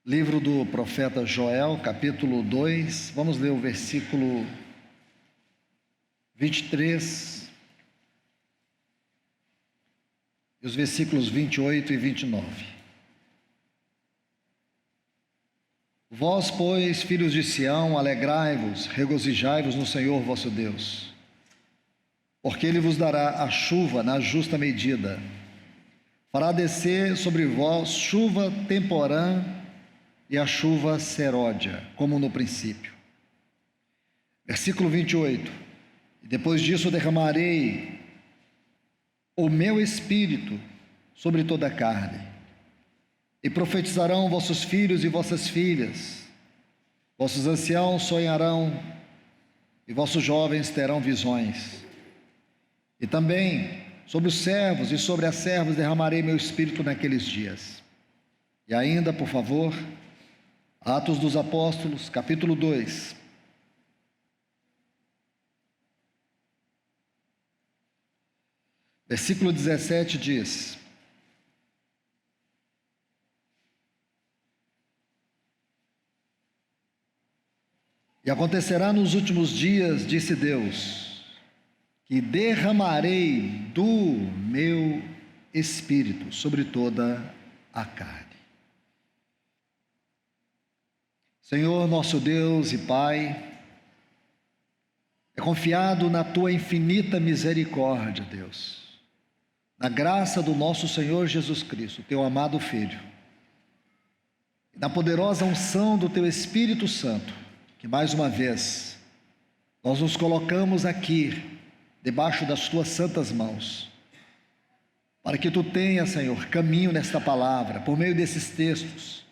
Livro do profeta Joel, capítulo 2, vamos ler o versículo 23 e os versículos 28 e 29. Vós, pois, filhos de Sião, alegrai-vos, regozijai-vos no Senhor vosso Deus, porque Ele vos dará a chuva na justa medida, fará descer sobre vós chuva temporã e a chuva seródia, como no princípio. Versículo 28. E depois disso derramarei o meu espírito sobre toda a carne, e profetizarão vossos filhos e vossas filhas, vossos anciãos sonharão, e vossos jovens terão visões. E também sobre os servos e sobre as servas derramarei meu espírito naqueles dias. E ainda, por favor, Atos dos Apóstolos, capítulo 2. Versículo 17 diz: E acontecerá nos últimos dias, disse Deus, que derramarei do meu espírito sobre toda a carne. Senhor, nosso Deus e Pai, é confiado na Tua infinita misericórdia, Deus, na graça do nosso Senhor Jesus Cristo, Teu amado Filho, e na poderosa unção do Teu Espírito Santo, que mais uma vez nós nos colocamos aqui, debaixo das Tuas santas mãos, para que Tu tenhas, Senhor, caminho nesta palavra, por meio desses textos,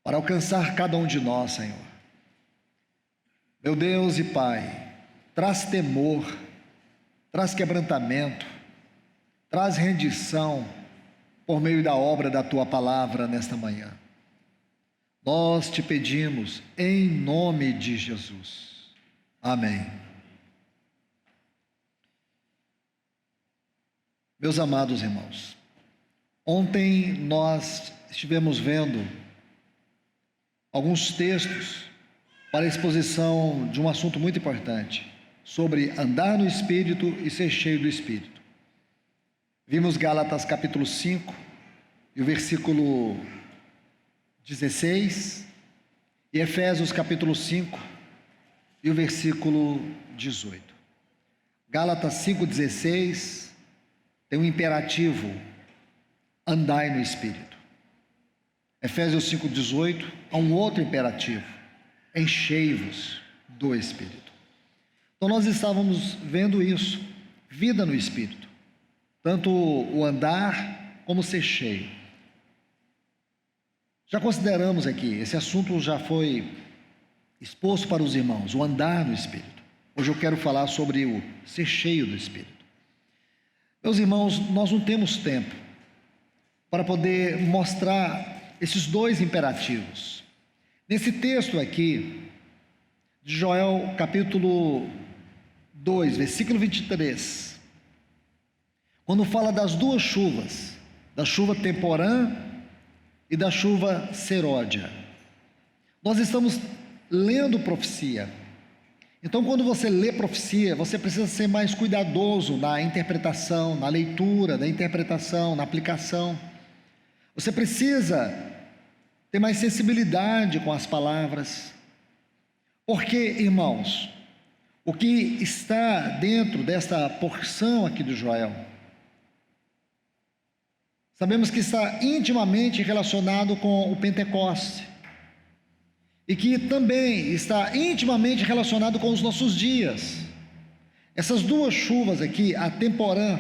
para alcançar cada um de nós, Senhor. Meu Deus e Pai, traz temor, traz quebrantamento, traz rendição por meio da obra da Tua palavra nesta manhã. Nós te pedimos em nome de Jesus. Amém. Meus amados irmãos, ontem nós estivemos vendo alguns textos para a exposição de um assunto muito importante, sobre andar no Espírito e ser cheio do Espírito. Vimos Gálatas capítulo 5 e o versículo 16, e Efésios capítulo 5 e o versículo 18. Gálatas 5,16 tem um imperativo: andai no Espírito. Efésios 5,18 há um outro imperativo: enchei-vos do Espírito. Então nós estávamos vendo isso, vida no Espírito, tanto o andar como ser cheio. Já consideramos aqui, esse assunto já foi exposto para os irmãos, o andar no Espírito. Hoje eu quero falar sobre o ser cheio do Espírito. Meus irmãos, nós não temos tempo para poder mostrar esses dois imperativos. Nesse texto aqui, de Joel, capítulo 2, versículo 23, quando fala das duas chuvas, da chuva temporã e da chuva seródia, nós estamos lendo profecia. Então, quando você lê profecia, você precisa ser mais cuidadoso na interpretação, na leitura da interpretação, na aplicação. Você precisa ter mais sensibilidade com as palavras, porque, irmãos, o que está dentro desta porção aqui do Joel, sabemos que está intimamente relacionado com o Pentecoste, e que também está intimamente relacionado com os nossos dias. Essas duas chuvas aqui, a temporã,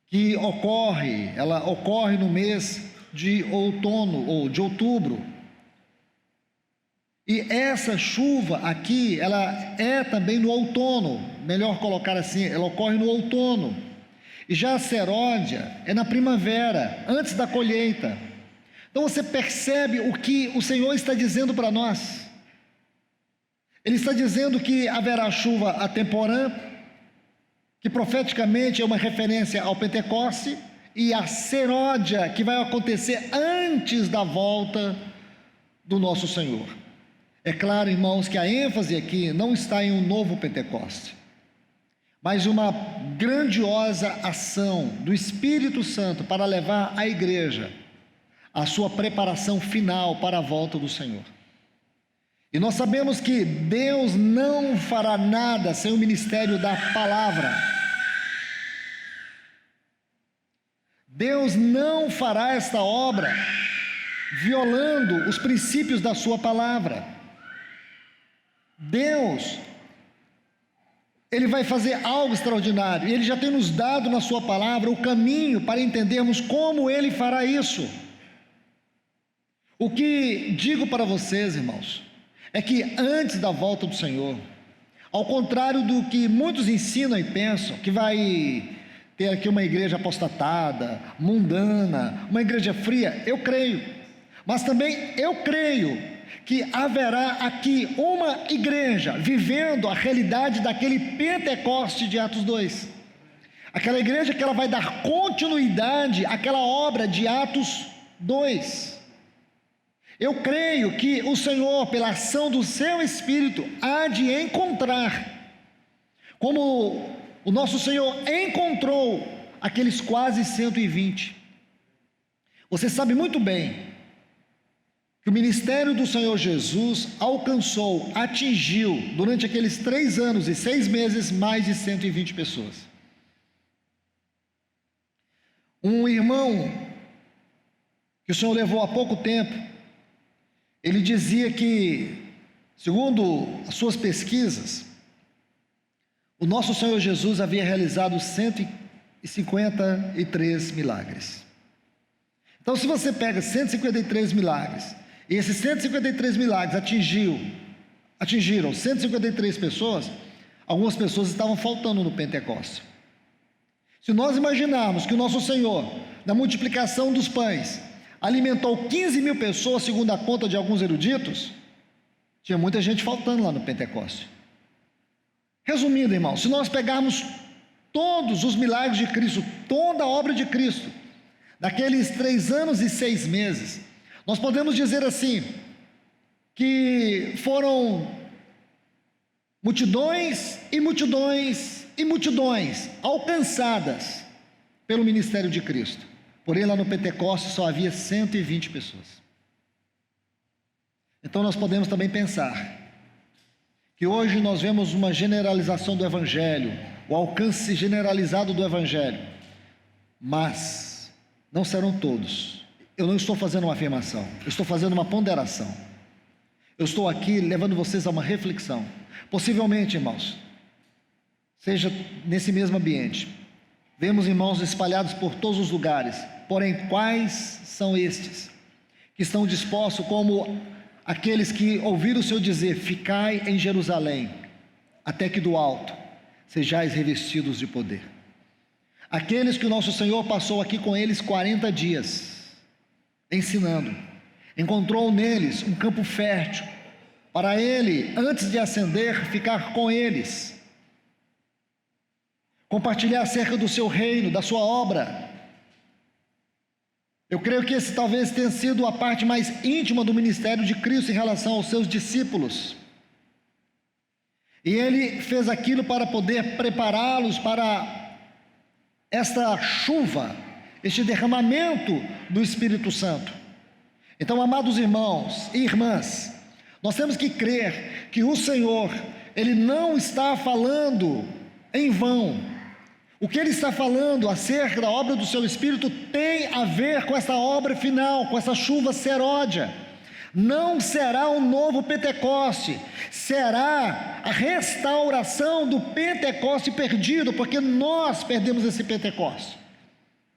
que ela ocorre no mês de outono ou de outubro. E essa chuva aqui, ela é também no outono, melhor colocar assim, ela ocorre no outono. E já a seródia é na primavera, antes da colheita. Então você percebe o que o Senhor está dizendo para nós. Ele está dizendo que haverá chuva a temporã, que profeticamente é uma referência ao Pentecoste, e a seródia que vai acontecer antes da volta do nosso Senhor. É claro, irmãos, que a ênfase aqui não está em um novo Pentecoste, mas uma grandiosa ação do Espírito Santo para levar a igreja à sua preparação final para a volta do Senhor. E nós sabemos que Deus não fará nada sem o ministério da palavra. Deus não fará esta obra violando os princípios da sua palavra. Deus, Ele vai fazer algo extraordinário, e Ele já tem nos dado na sua palavra o caminho para entendermos como Ele fará isso. O que digo para vocês, irmãos, é que antes da volta do Senhor, ao contrário do que muitos ensinam e pensam, que vai ter aqui uma igreja apostatada, mundana, uma igreja fria, eu creio, mas também eu creio que haverá aqui uma igreja vivendo a realidade daquele Pentecoste de Atos 2, aquela igreja que ela vai dar continuidade àquela obra de Atos 2. Eu creio que o Senhor, pela ação do seu Espírito, há de encontrar, como o nosso Senhor encontrou aqueles quase 120. Você sabe muito bem que o ministério do Senhor Jesus alcançou, atingiu, durante aqueles 3 anos e 6 meses, mais de 120 pessoas. Um irmão que o Senhor levou há pouco tempo, ele dizia que, segundo as suas pesquisas, o nosso Senhor Jesus havia realizado 153 milagres. Então, se você pega 153 milagres, e esses 153 milagres atingiram 153 pessoas, algumas pessoas estavam faltando no Pentecostes. Se nós imaginarmos que o nosso Senhor, na multiplicação dos pães, alimentou 15 mil pessoas, segundo a conta de alguns eruditos, tinha muita gente faltando lá no Pentecoste. Resumindo, irmão, se nós pegarmos todos os milagres de Cristo, toda a obra de Cristo, daqueles 3 anos e 6 meses, nós podemos dizer assim, que foram multidões e multidões e multidões alcançadas pelo ministério de Cristo. Porém, lá no Pentecostes só havia 120 pessoas. Então nós podemos também pensar que hoje nós vemos uma generalização do Evangelho, o alcance generalizado do Evangelho, mas não serão todos. Eu não estou fazendo uma afirmação, eu estou fazendo uma ponderação. Eu estou aqui levando vocês a uma reflexão. Possivelmente, irmãos, seja nesse mesmo ambiente, vemos irmãos espalhados por todos os lugares, porém quais são estes que estão dispostos, como aqueles que ouviram o Senhor dizer: ficai em Jerusalém, até que do alto sejais revestidos de poder. Aqueles que o nosso Senhor passou aqui com eles 40 dias, ensinando, encontrou neles um campo fértil, para ele, antes de ascender, ficar com eles, compartilhar acerca do seu reino, da sua obra. Eu creio que esse talvez tenha sido a parte mais íntima do ministério de Cristo em relação aos seus discípulos. E ele fez aquilo para poder prepará-los para esta chuva, este derramamento do Espírito Santo. Então, amados irmãos e irmãs, nós temos que crer que o Senhor, Ele não está falando em vão. O que Ele está falando acerca da obra do seu Espírito tem a ver com essa obra final, com essa chuva seródia. Não será um novo Pentecoste, será a restauração do Pentecoste perdido, porque nós perdemos esse Pentecoste.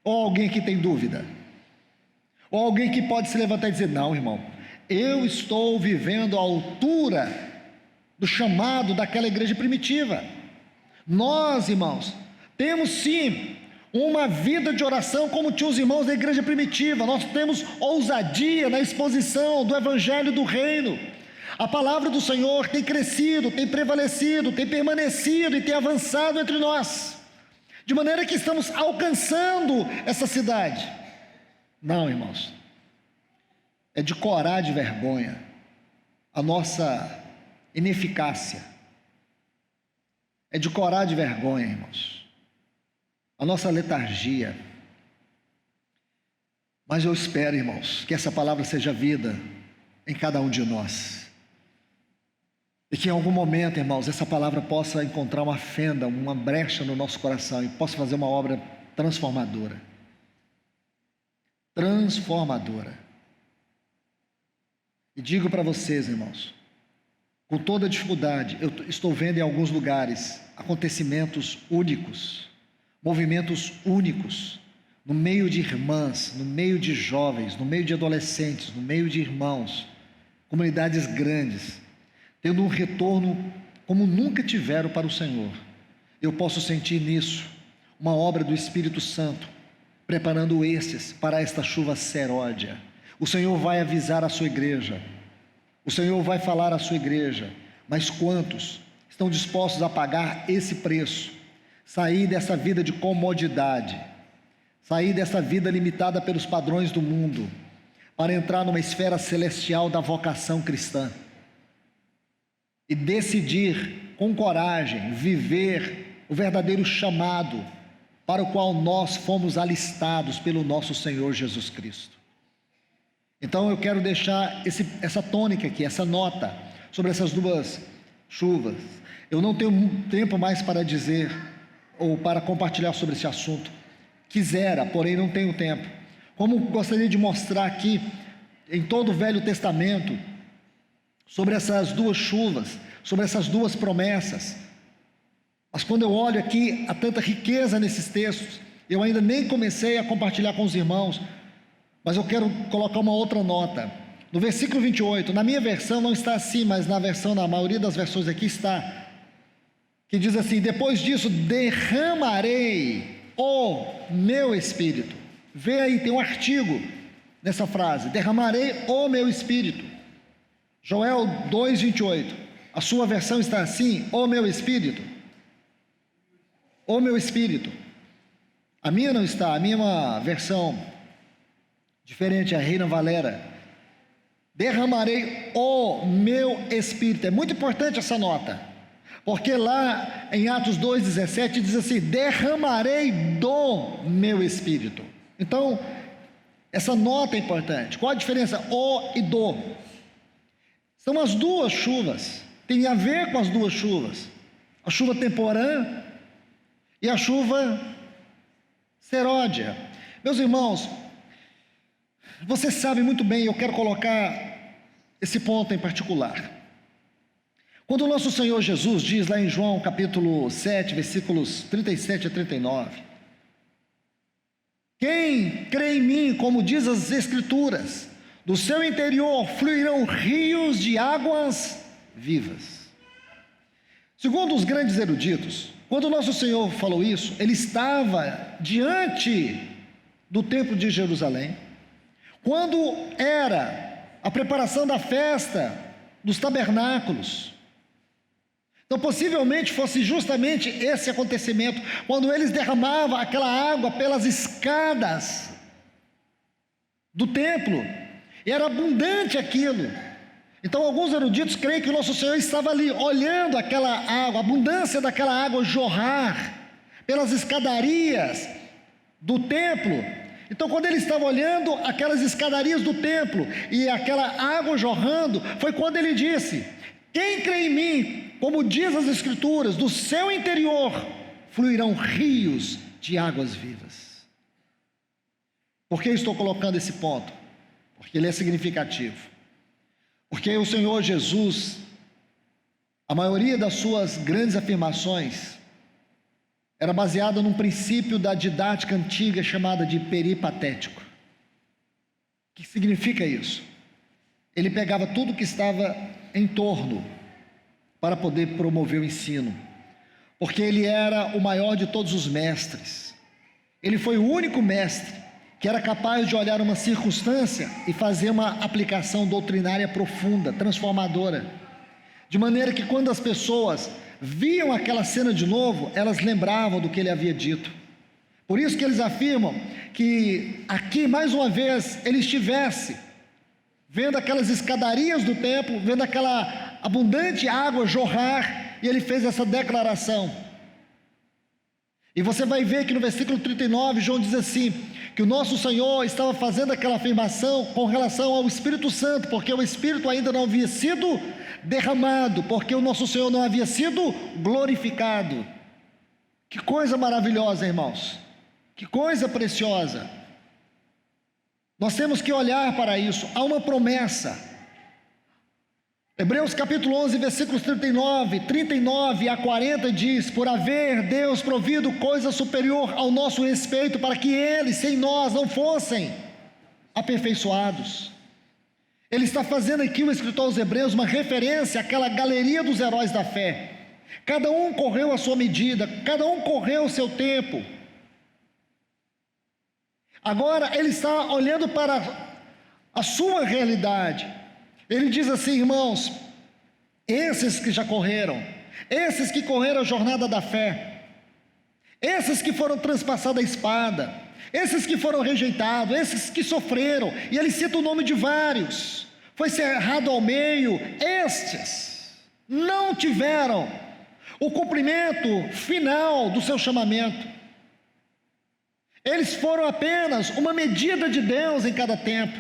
Ou alguém que tem dúvida? Ou alguém que pode se levantar e dizer: não, irmão, eu estou vivendo à altura do chamado daquela igreja primitiva. Nós, irmãos, temos sim uma vida de oração como tinham os irmãos da igreja primitiva. Nós temos ousadia na exposição do evangelho do reino. A palavra do Senhor tem crescido, tem prevalecido, tem permanecido e tem avançado entre nós. de maneira que estamos alcançando essa cidade. Não, irmãos, é de corar de vergonha a nossa ineficácia, é de corar de vergonha, irmãos, a nossa letargia. Mas eu espero, irmãos, que essa palavra seja vida em cada um de nós, e que em algum momento, irmãos, essa palavra possa encontrar uma fenda, uma brecha no nosso coração e possa fazer uma obra transformadora. Transformadora. E digo para vocês, irmãos, com toda dificuldade, eu estou vendo em alguns lugares acontecimentos únicos, movimentos únicos, no meio de irmãs, no meio de jovens, no meio de adolescentes, no meio de irmãos, comunidades grandes, tendo um retorno como nunca tiveram para o Senhor. Eu posso sentir nisso uma obra do Espírito Santo, preparando estes para esta chuva seródia. O Senhor vai avisar a sua igreja, o Senhor vai falar à sua igreja, mas quantos estão dispostos a pagar esse preço, sair dessa vida de comodidade, sair dessa vida limitada pelos padrões do mundo, para entrar numa esfera celestial da vocação cristã, e decidir com coragem viver o verdadeiro chamado para o qual nós fomos alistados pelo nosso Senhor Jesus Cristo. Então eu quero deixar essa tônica aqui, essa nota sobre essas duas chuvas. Eu não tenho tempo mais para dizer ou para compartilhar sobre esse assunto. Quisera, porém não tenho tempo. Como gostaria de mostrar aqui em todo o Velho Testamento sobre essas duas chuvas, sobre essas duas promessas. Mas quando eu olho aqui, há tanta riqueza nesses textos. Eu ainda nem comecei a compartilhar com os irmãos, mas eu quero colocar uma outra nota. No versículo 28, na minha versão não está assim, mas na maioria das versões aqui está, que diz assim: depois disso derramarei o meu espírito. Vê aí, tem um artigo nessa frase, derramarei o meu espírito. Joel 2:28, a sua versão está assim: o meu espírito. O meu espírito. A minha não está, a minha é uma versão diferente, a Reina Valera. Derramarei o meu espírito. É muito importante essa nota, porque lá em Atos 2:17 diz assim: derramarei do meu espírito. Então, essa nota é importante. Qual a diferença? O e do. São as duas chuvas, tem a ver com as duas chuvas. A chuva temporã e a chuva seródia. Meus irmãos, você sabe muito bem, eu quero colocar esse ponto em particular. Quando o nosso Senhor Jesus diz lá em João capítulo 7, versículos 37 a 39, quem crê em mim, como diz as Escrituras, do seu interior fluirão rios de águas vivas. Segundo os grandes eruditos, quando o nosso Senhor falou isso, ele estava diante do templo de Jerusalém, quando era a preparação da festa dos tabernáculos. Então possivelmente fosse justamente esse acontecimento, quando eles derramavam aquela água pelas escadas do templo, e era abundante aquilo. Então alguns eruditos creem que o nosso Senhor estava ali, olhando aquela água, a abundância daquela água jorrar pelas escadarias do templo. Então quando ele estava olhando aquelas escadarias do templo e aquela água jorrando, foi quando ele disse: quem crê em mim, como diz as Escrituras, do seu interior fluirão rios de águas vivas. Por que eu estou colocando esse ponto? Porque ele é significativo. Porque o Senhor Jesus, a maioria das suas grandes afirmações era baseada num princípio da didática antiga chamada de peripatético. O que significa isso? Ele pegava tudo que estava em torno para poder promover o ensino, porque ele era o maior de todos os mestres. Ele foi o único mestre que era capaz de olhar uma circunstância e fazer uma aplicação doutrinária profunda, transformadora, de maneira que quando as pessoas viam aquela cena de novo, elas lembravam do que ele havia dito. Por isso que eles afirmam que aqui, mais uma vez, ele estivesse vendo aquelas escadarias do templo, vendo aquela abundante água jorrar, e ele fez essa declaração. E você vai ver que no versículo 39, João diz assim, que o nosso Senhor estava fazendo aquela afirmação com relação ao Espírito Santo, porque o Espírito ainda não havia sido derramado, porque o nosso Senhor não havia sido glorificado. Que coisa maravilhosa, irmãos, que coisa preciosa. Nós temos que olhar para isso. Há uma promessa. Hebreus capítulo 11, versículos 39 a 40 diz: por haver Deus provido coisa superior ao nosso respeito, para que eles, sem nós, não fossem aperfeiçoados. Ele está fazendo aqui, o escritor aos Hebreus, uma referência àquela galeria dos heróis da fé. Cada um correu a sua medida, cada um correu o seu tempo. Agora ele está olhando para a sua realidade. Ele diz assim, irmãos, esses que já correram, esses que correram a jornada da fé, esses que foram transpassados a espada, esses que foram rejeitados, esses que sofreram, e ele cita o nome de vários, foi cerrado ao meio, estes não tiveram o cumprimento final do seu chamamento. Eles foram apenas uma medida de Deus em cada tempo.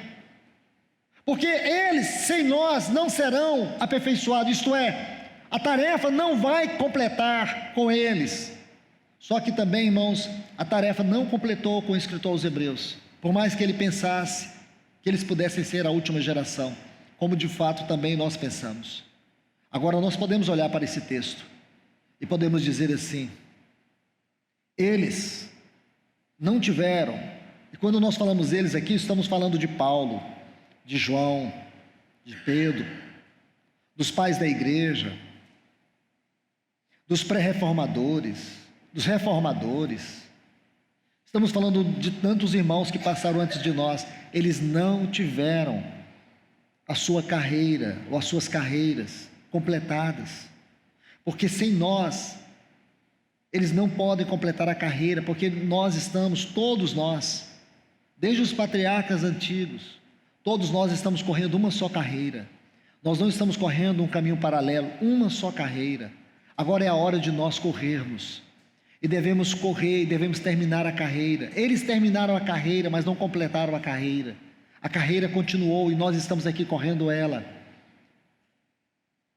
Porque eles, sem nós, não serão aperfeiçoados, isto é, a tarefa não vai completar com eles. Só que também, irmãos, a tarefa não completou com o escritor aos Hebreus, por mais que ele pensasse que eles pudessem ser a última geração, como de fato também nós pensamos. Agora nós podemos olhar para esse texto e podemos dizer assim, eles não tiveram, e quando nós falamos eles aqui, estamos falando de Paulo, de João, de Pedro, dos pais da igreja, dos pré-reformadores, dos reformadores. Estamos falando de tantos irmãos que passaram antes de nós. Eles não tiveram a sua carreira ou as suas carreiras completadas, porque sem nós eles não podem completar a carreira, porque nós estamos, todos nós, desde os patriarcas antigos, todos nós estamos correndo uma só carreira. Nós não estamos correndo um caminho paralelo, uma só carreira. Agora é a hora de nós corrermos. E devemos correr e devemos terminar a carreira. Eles terminaram a carreira, mas não completaram a carreira. A carreira continuou e nós estamos aqui correndo ela.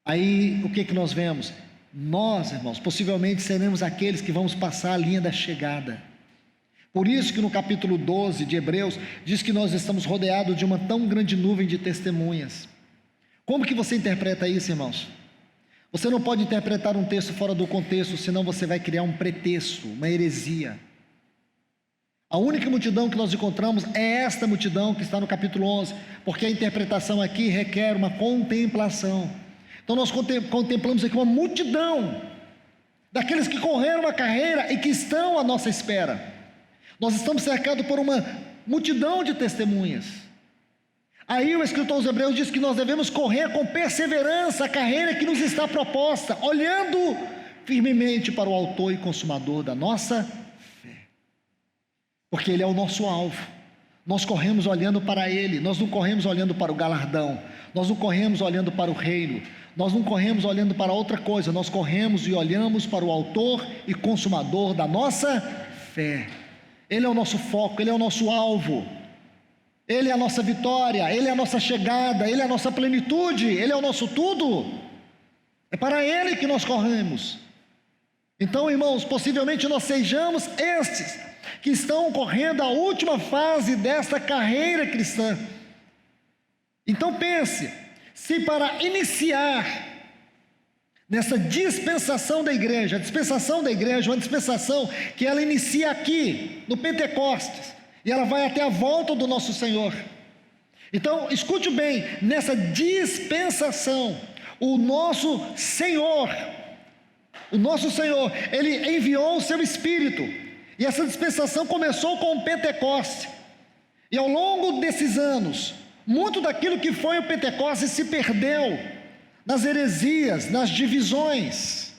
Aí, o que nós vemos? Nós, irmãos, possivelmente seremos aqueles que vamos passar a linha da chegada. Por isso que no capítulo 12 de Hebreus, diz que nós estamos rodeados de uma tão grande nuvem de testemunhas. Como que você interpreta isso, irmãos? Você não pode interpretar um texto fora do contexto, senão você vai criar um pretexto, uma heresia. A única multidão que nós encontramos é esta multidão que está no capítulo 11, porque a interpretação aqui requer uma contemplação. Então nós contemplamos aqui uma multidão, daqueles que correram a carreira e que estão à nossa espera. Nós estamos cercados por uma multidão de testemunhas. Aí o escritor aos Hebreus diz que nós devemos correr com perseverança a carreira que nos está proposta, olhando firmemente para o autor e consumador da nossa fé. Porque ele é o nosso alvo. Nós corremos olhando para ele, nós não corremos olhando para o galardão, nós não corremos olhando para o reino, nós não corremos olhando para outra coisa, nós corremos e olhamos para o autor e consumador da nossa fé. Ele é o nosso foco, ele é o nosso alvo, ele é a nossa vitória, ele é a nossa chegada, ele é a nossa plenitude, ele é o nosso tudo. É para ele que nós corremos. Então, irmãos, possivelmente nós sejamos estes que estão correndo a última fase desta carreira cristã. Então pense, se para iniciar nessa dispensação da igreja, a dispensação da igreja, uma dispensação que ela inicia aqui, no Pentecostes, e ela vai até a volta do nosso Senhor. Então, escute bem, nessa dispensação, o nosso Senhor, Ele enviou o seu Espírito, e essa dispensação começou com o Pentecostes, e ao longo desses anos, muito daquilo que foi o Pentecostes se perdeu, nas heresias, nas divisões,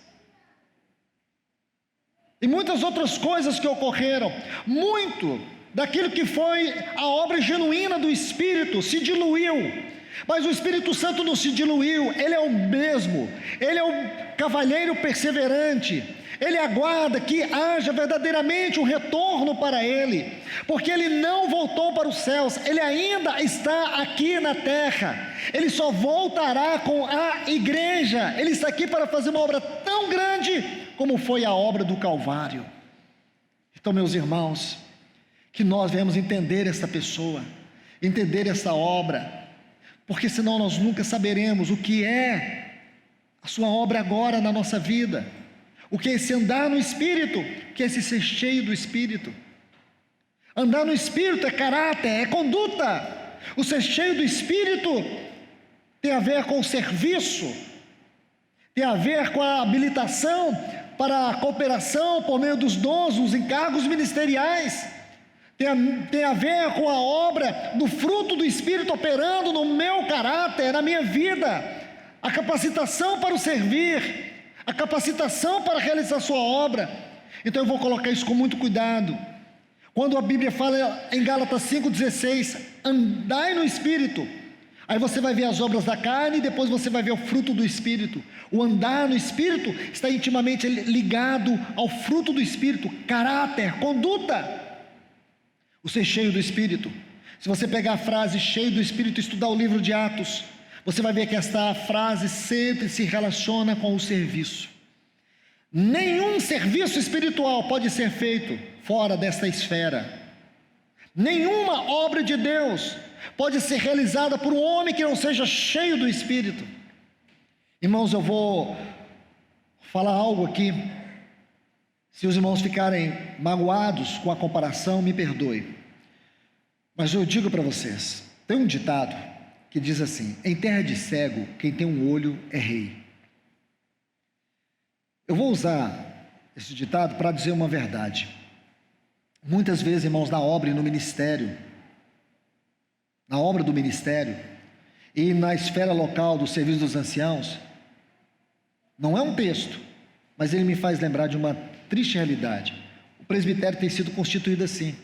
e muitas outras coisas que ocorreram. Muito daquilo que foi a obra genuína do Espírito se diluiu. Mas o Espírito Santo não se diluiu, Ele é o mesmo, Ele é o cavalheiro perseverante, Ele aguarda que haja verdadeiramente um retorno para Ele, porque Ele não voltou para os céus, Ele ainda está aqui na terra, Ele só voltará com a igreja, Ele está aqui para fazer uma obra tão grande como foi a obra do Calvário. Então, meus irmãos, que nós venhamos entender esta pessoa, entender essa obra, porque senão nós nunca saberemos o que é a sua obra agora na nossa vida, o que é esse andar no Espírito, o que é esse ser cheio do Espírito. Andar no Espírito é caráter, é conduta. O ser cheio do Espírito tem a ver com o serviço, tem a ver com a habilitação para a cooperação por meio dos dons, dos encargos ministeriais. Tem a ver com a obra do fruto do Espírito operando no meu caráter, na minha vida, a capacitação para o servir, a capacitação para realizar a sua obra. Então eu vou colocar isso com muito cuidado. Quando a Bíblia fala em Gálatas 5,16, andai no Espírito, aí você vai ver as obras da carne e depois você vai ver o fruto do Espírito. O andar no Espírito está intimamente ligado ao fruto do Espírito, caráter, conduta. O ser cheio do Espírito. Se você pegar a frase cheio do Espírito e estudar o livro de Atos, você vai ver que esta frase sempre se relaciona com o serviço. Nenhum serviço espiritual pode ser feito fora desta esfera. Nenhuma obra de Deus pode ser realizada por um homem que não seja cheio do Espírito. Irmãos, eu vou falar algo aqui. Se os irmãos ficarem magoados com a comparação, me perdoe. Mas eu digo para vocês, tem um ditado que diz assim: em terra de cego, quem tem um olho é rei. Eu vou usar esse ditado para dizer uma verdade. Muitas vezes, irmãos, na obra e no ministério, na obra do ministério e na esfera local do serviço dos anciãos, não é um texto, mas ele me faz lembrar de uma triste realidade. O presbitério tem sido constituído assim,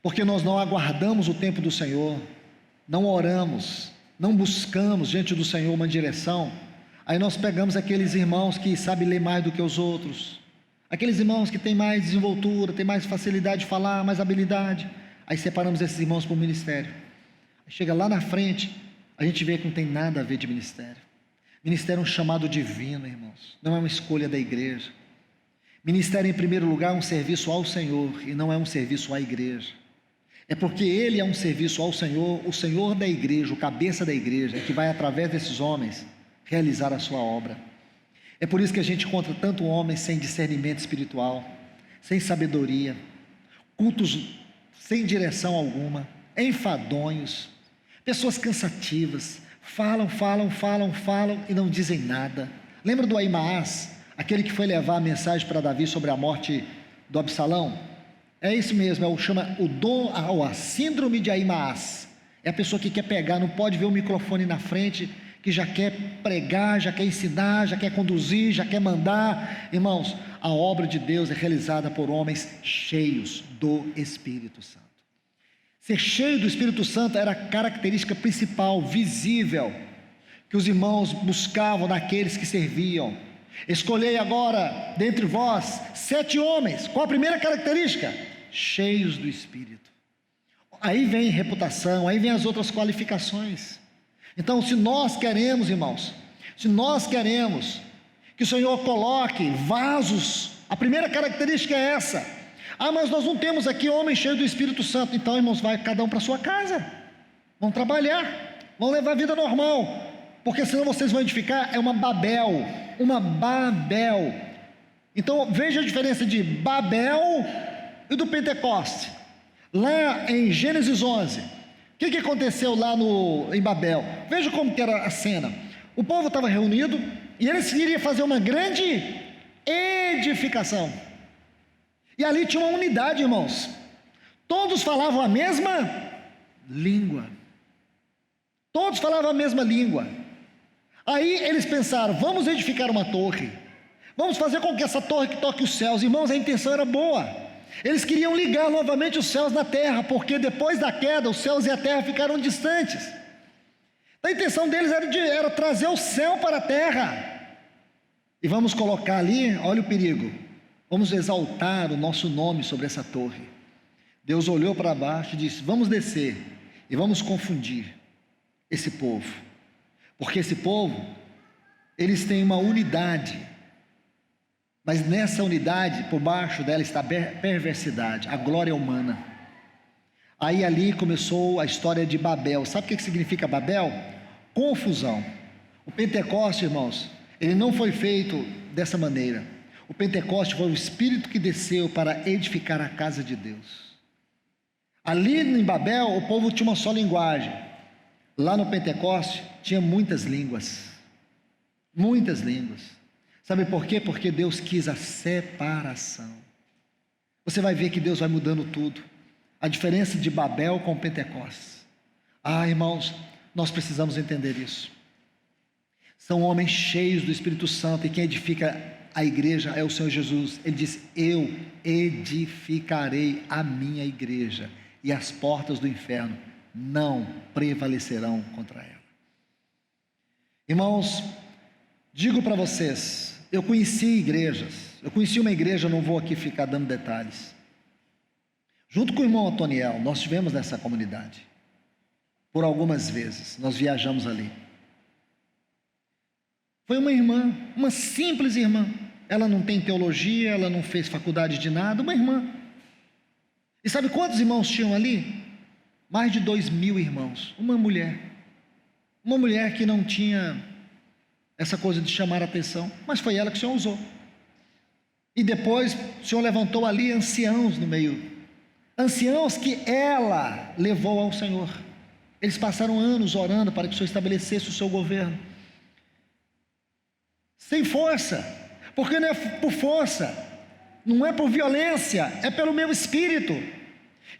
porque nós não aguardamos o tempo do Senhor, não oramos, não buscamos diante do Senhor uma direção. Aí nós pegamos aqueles irmãos que sabem ler mais do que os outros, aqueles irmãos que têm mais desenvoltura, têm mais facilidade de falar, mais habilidade. Aí separamos esses irmãos para o ministério. Aí chega lá na frente, a gente vê que não tem nada a ver de ministério. Ministério é um chamado divino, irmãos, não é uma escolha da igreja. Ministério, em primeiro lugar, é um serviço ao Senhor e não é um serviço à igreja. É porque Ele é um serviço ao Senhor, o Senhor da igreja, o cabeça da igreja, é que vai, através desses homens, realizar a sua obra. É por isso que a gente encontra tanto homens sem discernimento espiritual, sem sabedoria, cultos sem direção alguma, enfadonhos, pessoas cansativas, falam e não dizem nada. Lembra do Ahimaás, aquele que foi levar a mensagem para Davi sobre a morte do Absalão? É isso mesmo, a síndrome de Ahimaás. É a pessoa que quer pegar, não pode ver o microfone na frente, que já quer pregar, já quer ensinar, já quer conduzir, já quer mandar. Irmãos, a obra de Deus é realizada por homens cheios do Espírito Santo. Ser cheio do Espírito Santo era a característica principal, visível, que os irmãos buscavam naqueles que serviam. Escolhei agora, dentre vós, 7 homens. Qual a primeira característica? Cheios do Espírito. Aí vem reputação, aí vem as outras qualificações. Então, se nós queremos, irmãos, se nós queremos que o Senhor coloque vasos, a primeira característica é essa. Ah, mas nós não temos aqui homens cheios do Espírito Santo. Então, irmãos, vai cada um para a sua casa, vão trabalhar, vão levar a vida normal, porque senão vocês vão edificar, é uma Babel. Então, veja a diferença de Babel e do Pentecoste. Lá em Gênesis 11, o que aconteceu lá em Babel? Veja como que era a cena. O povo estava reunido e eles queriam fazer uma grande edificação. E ali tinha uma unidade, irmãos. Todos falavam a mesma língua. Todos falavam a mesma língua. Aí eles pensaram: vamos edificar uma torre, vamos fazer com que essa torre que toque os céus. Irmãos, a intenção era boa. Eles queriam ligar novamente os céus na terra, porque depois da queda, os céus e a terra ficaram distantes. A intenção deles era trazer o céu para a terra. E vamos colocar ali, olha o perigo, vamos exaltar o nosso nome sobre essa torre. Deus olhou para baixo e disse: vamos descer e vamos confundir esse povo, porque esse povo, eles têm uma unidade, mas nessa unidade, por baixo dela está a perversidade, a glória humana. Aí ali começou a história de Babel. Sabe o que significa Babel? Confusão. O Pentecoste, irmãos, ele não foi feito dessa maneira. O Pentecoste foi o Espírito que desceu para edificar a casa de Deus. Ali em Babel, o povo tinha uma só linguagem. Lá no Pentecoste, tinha muitas línguas. Muitas línguas. Sabe por quê? Porque Deus quis a separação. Você vai ver que Deus vai mudando tudo. A diferença de Babel com o Pentecostes. Irmãos, nós precisamos entender isso. São homens cheios do Espírito Santo, e quem edifica a igreja é o Senhor Jesus. Ele diz: eu edificarei a minha igreja, e as portas do inferno não prevalecerão contra ela. Irmãos, digo para vocês, eu conheci igrejas, eu conheci uma igreja, não vou aqui ficar dando detalhes. Junto com o irmão Antoniel, nós estivemos nessa comunidade. Por algumas vezes, nós viajamos ali. Foi uma irmã, uma simples irmã. Ela não tem teologia, ela não fez faculdade de nada, uma irmã. E sabe quantos irmãos tinham ali? Mais de 2.000 irmãos. Uma mulher que não tinha essa coisa de chamar a atenção, mas foi ela que o Senhor usou. E depois o Senhor levantou ali anciãos no meio, anciãos que ela levou ao Senhor. Eles passaram anos orando para que o Senhor estabelecesse o seu governo, sem força, porque não é por força, não é por violência, é pelo meu espírito.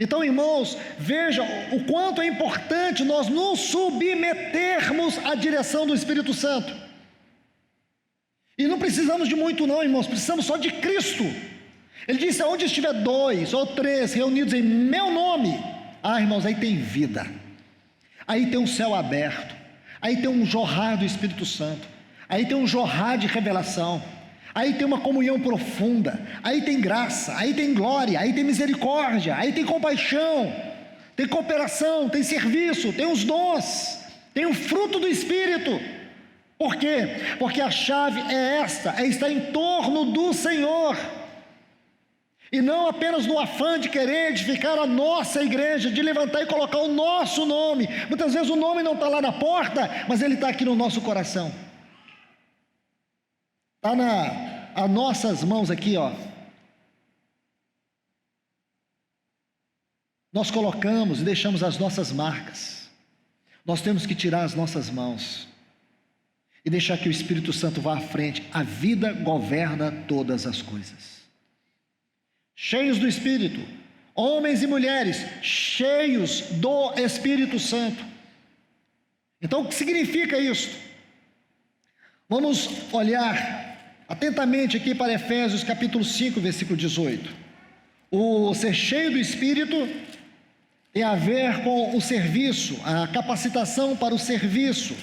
Então, irmãos, vejam o quanto é importante nós nos submetermos à direção do Espírito Santo. E não precisamos de muito não, irmãos, precisamos só de Cristo. Ele disse: onde estiver 2 ou 3 reunidos em meu nome, irmãos, aí tem vida, aí tem um céu aberto, aí tem um jorrar do Espírito Santo, aí tem um jorrar de revelação, aí tem uma comunhão profunda, aí tem graça, aí tem glória, aí tem misericórdia, aí tem compaixão, tem cooperação, tem serviço, tem os dons, tem o fruto do Espírito. Por quê? Porque a chave é esta, é estar em torno do Senhor, e não apenas no afã de querer edificar a nossa igreja, de levantar e colocar o nosso nome. Muitas vezes o nome não está lá na porta, mas ele está aqui no nosso coração. Está nas nossas mãos aqui, ó. Nós colocamos e deixamos as nossas marcas. Nós temos que tirar as nossas mãos e deixar que o Espírito Santo vá à frente. A vida governa todas as coisas. Cheios do Espírito, homens e mulheres cheios do Espírito Santo. Então, o que significa isso? Vamos olhar atentamente aqui para Efésios capítulo 5, versículo 18. O ser cheio do Espírito tem a ver com o serviço, a capacitação para o serviço.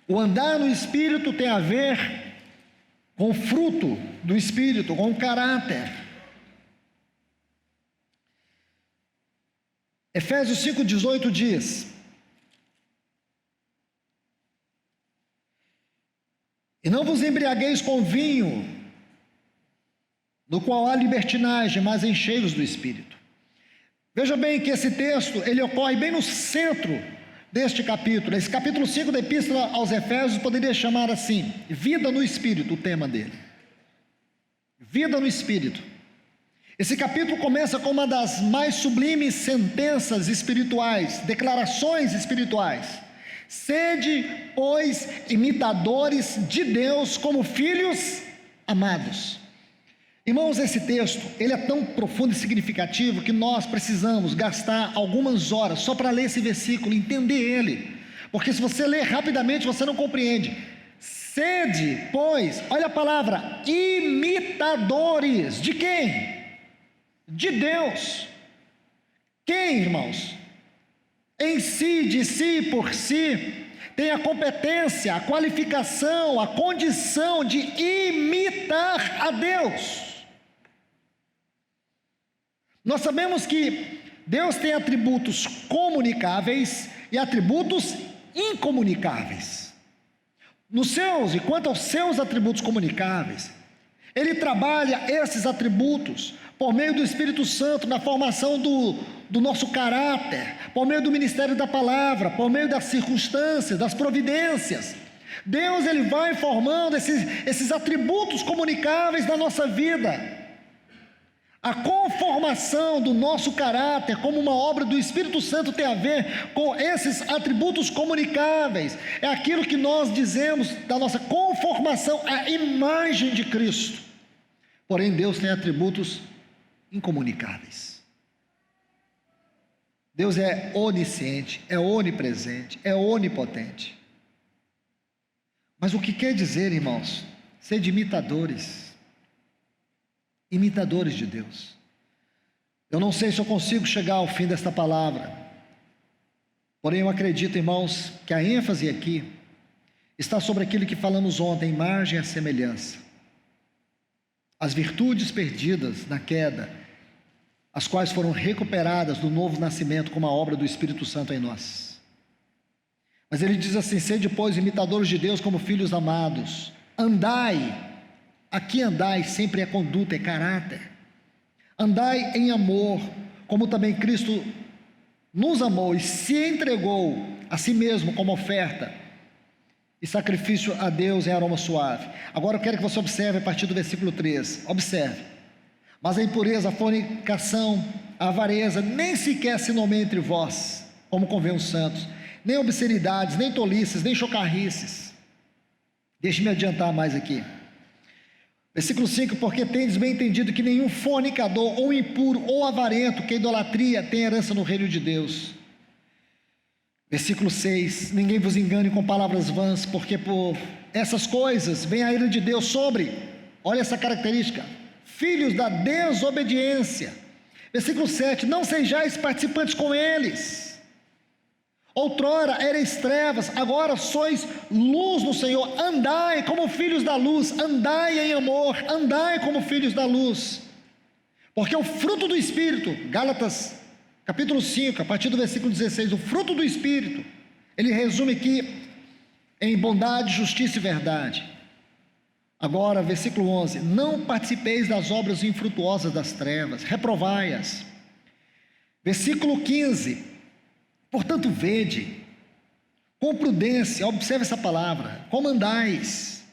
O andar no Espírito tem a ver com o fruto do Espírito, com o caráter. Efésios 5,18 diz: e não vos embriagueis com vinho, no qual há libertinagem, mas enchei-vos do Espírito. Veja bem que esse texto, ele ocorre bem no centro deste capítulo. Esse capítulo 5 da Epístola aos Efésios poderia chamar assim: vida no Espírito, o tema dele. Vida no Espírito. Esse capítulo começa com uma das mais sublimes sentenças espirituais, declarações espirituais. Sede, pois, imitadores de Deus como filhos amados. Irmãos, esse texto, ele é tão profundo e significativo que nós precisamos gastar algumas horas só para ler esse versículo, entender ele, Porque se você ler rapidamente, você não compreende. Sede, pois, olha a palavra, imitadores. De quem? De Deus. Quem, irmãos? Em si, de si, por si, tem a competência, a qualificação, a condição de imitar a Deus. Nós sabemos que Deus tem atributos comunicáveis e atributos incomunicáveis. E quanto aos seus atributos comunicáveis, Ele trabalha esses atributos por meio do Espírito Santo na formação do nosso caráter, por meio do ministério da palavra, por meio das circunstâncias, das providências. Deus, Ele vai formando esses atributos comunicáveis na nossa vida. A conformação do nosso caráter como uma obra do Espírito Santo tem a ver com esses atributos comunicáveis. É aquilo que nós dizemos da nossa conformação à imagem de Cristo. Porém, Deus tem atributos incomunicáveis. Deus é onisciente, é onipresente, é onipotente. Mas o que quer dizer, irmãos? Ser imitadores de Deus. Eu não sei se eu consigo chegar ao fim desta palavra, porém eu acredito, irmãos, que a ênfase aqui está sobre aquilo que falamos ontem, imagem e semelhança. As virtudes perdidas na queda, as quais foram recuperadas no novo nascimento como a obra do Espírito Santo em nós. Mas ele diz assim: sede, pois, imitadores de Deus como filhos amados, andai. Aqui andai sempre é conduta, é caráter. Andai em amor, como também Cristo nos amou e se entregou a si mesmo como oferta e sacrifício a Deus em aroma suave. Agora eu quero que você observe a partir do versículo 3. Observe. Mas a impureza, a fornicação, a avareza, nem sequer se nomeia entre vós, como convém os santos, nem obscenidades, nem tolices, nem chocarrices. Deixe-me adiantar mais aqui. Versículo 5, porque tendes bem entendido que nenhum fornicador, ou impuro, ou avarento, que idolatria, tem herança no reino de Deus. Versículo 6, ninguém vos engane com palavras vãs, porque por essas coisas vem a ira de Deus sobre, olha essa característica, filhos da desobediência. Versículo 7, não sejais participantes com eles. Outrora erais trevas, agora sois luz no Senhor. Andai como filhos da luz, andai em amor, andai como filhos da luz. Porque o fruto do Espírito, Gálatas capítulo 5, a partir do versículo 16, o fruto do Espírito, ele resume aqui em bondade, justiça e verdade. Agora, versículo 11, não participeis das obras infrutuosas das trevas, reprovai-as. Versículo 15, portanto vede, com prudência, observe essa palavra, como andais,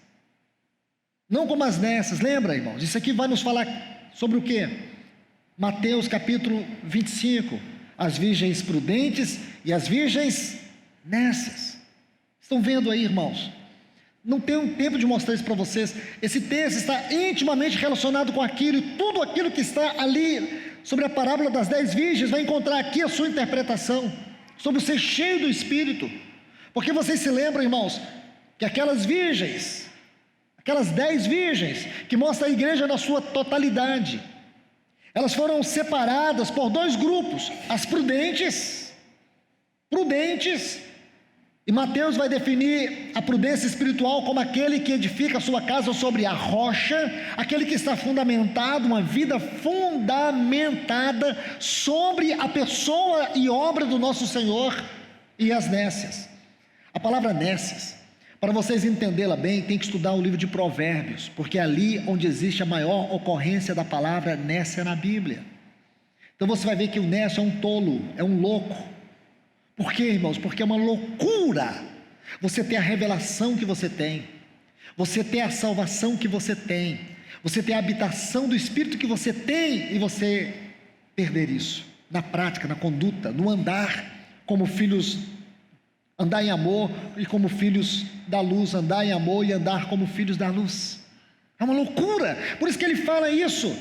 não como as nessas. Lembra, irmãos, isso aqui vai nos falar sobre o quê? Mateus capítulo 25, as virgens prudentes e as virgens nessas. Estão vendo aí, irmãos? Não tenho tempo de mostrar isso para vocês. Esse texto está intimamente relacionado com aquilo, e tudo aquilo que está ali sobre a parábola das 10 virgens vai encontrar aqui a sua interpretação, sobre o ser cheio do Espírito. Porque vocês se lembram, irmãos, que aquelas virgens, aquelas 10 virgens, que mostra a igreja na sua totalidade, elas foram separadas por 2 grupos, as prudentes, e Mateus vai definir a prudência espiritual como aquele que edifica a sua casa sobre a rocha, aquele que está fundamentado, uma vida fundamentada sobre a pessoa e obra do nosso Senhor. E as nécias, a palavra nécias, para vocês entendê-la bem, tem que estudar o livro de Provérbios, porque é ali onde existe a maior ocorrência da palavra nécia na Bíblia. Então você vai ver que o nécio é um tolo, é um louco. Por quê, irmãos? Porque é uma loucura você ter a revelação que você tem, você ter a salvação que você tem, você ter a habitação do Espírito que você tem, e você perder isso na prática, na conduta, no andar como filhos, andar em amor, e como filhos da luz, andar em amor e andar como filhos da luz. É uma loucura. Por isso que ele fala isso.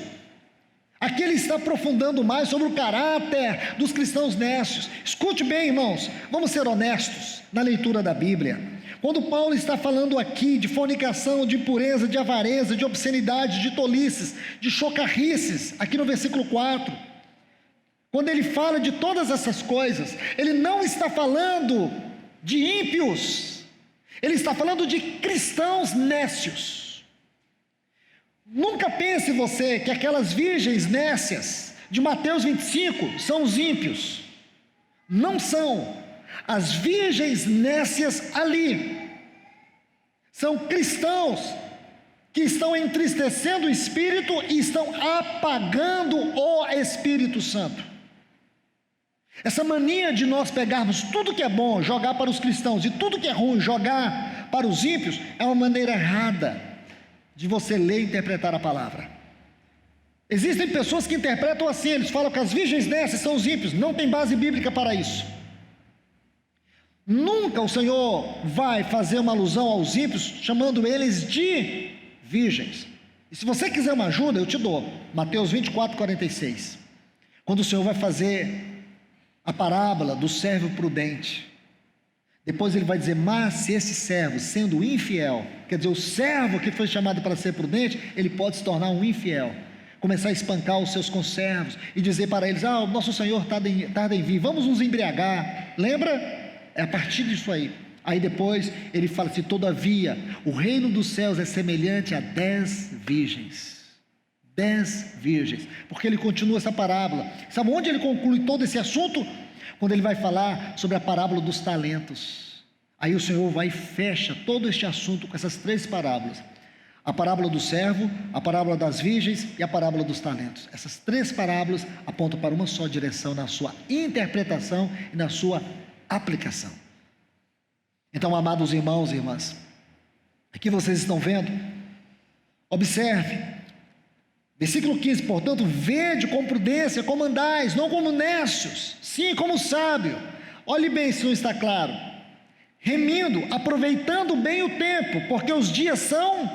Aqui ele está aprofundando mais sobre o caráter dos cristãos nécios. Escute bem, irmãos, vamos ser honestos na leitura da Bíblia. Quando Paulo está falando aqui de fornicação, de impureza, de avareza, de obscenidade, de tolices, de chocarrices, aqui no versículo 4, quando ele fala de todas essas coisas, ele não está falando de ímpios, ele está falando de cristãos nécios. Nunca pense você que aquelas virgens nécias de Mateus 25 são os ímpios. Não são. As virgens nécias ali são cristãos que estão entristecendo o Espírito e estão apagando o Espírito Santo. Essa mania de nós pegarmos tudo que é bom, jogar para os cristãos, e tudo que é ruim, jogar para os ímpios, é uma maneira errada de você ler e interpretar a palavra. Existem pessoas que interpretam assim, eles falam que as virgens nécias são os ímpios. Não tem base bíblica para isso. Nunca o Senhor vai fazer uma alusão aos ímpios, chamando eles de virgens. E se você quiser uma ajuda, eu te dou. Mateus 24, 46. Quando o Senhor vai fazer a parábola do servo prudente, depois ele vai dizer, mas se esse servo, sendo infiel, quer dizer, o servo que foi chamado para ser prudente, ele pode se tornar um infiel, começar a espancar os seus conservos, e dizer para eles, o nosso Senhor tarda em vir, vamos nos embriagar, lembra? É a partir disso aí. Aí depois ele fala assim, todavia, o reino dos céus é semelhante a 10 virgens, 10 virgens, porque ele continua essa parábola. Sabe onde ele conclui todo esse assunto? Quando ele vai falar sobre a parábola dos talentos. Aí o Senhor vai e fecha todo este assunto com essas 3 parábolas. A parábola do servo, a parábola das virgens e a parábola dos talentos. Essas 3 parábolas apontam para uma só direção na sua interpretação e na sua aplicação. Então, amados irmãos e irmãs, aqui vocês estão vendo, observe, versículo 15, portanto, vede com prudência como andais, não como nécios, sim como sábio. Olhe bem se não está claro. Remindo, aproveitando bem o tempo, porque os dias são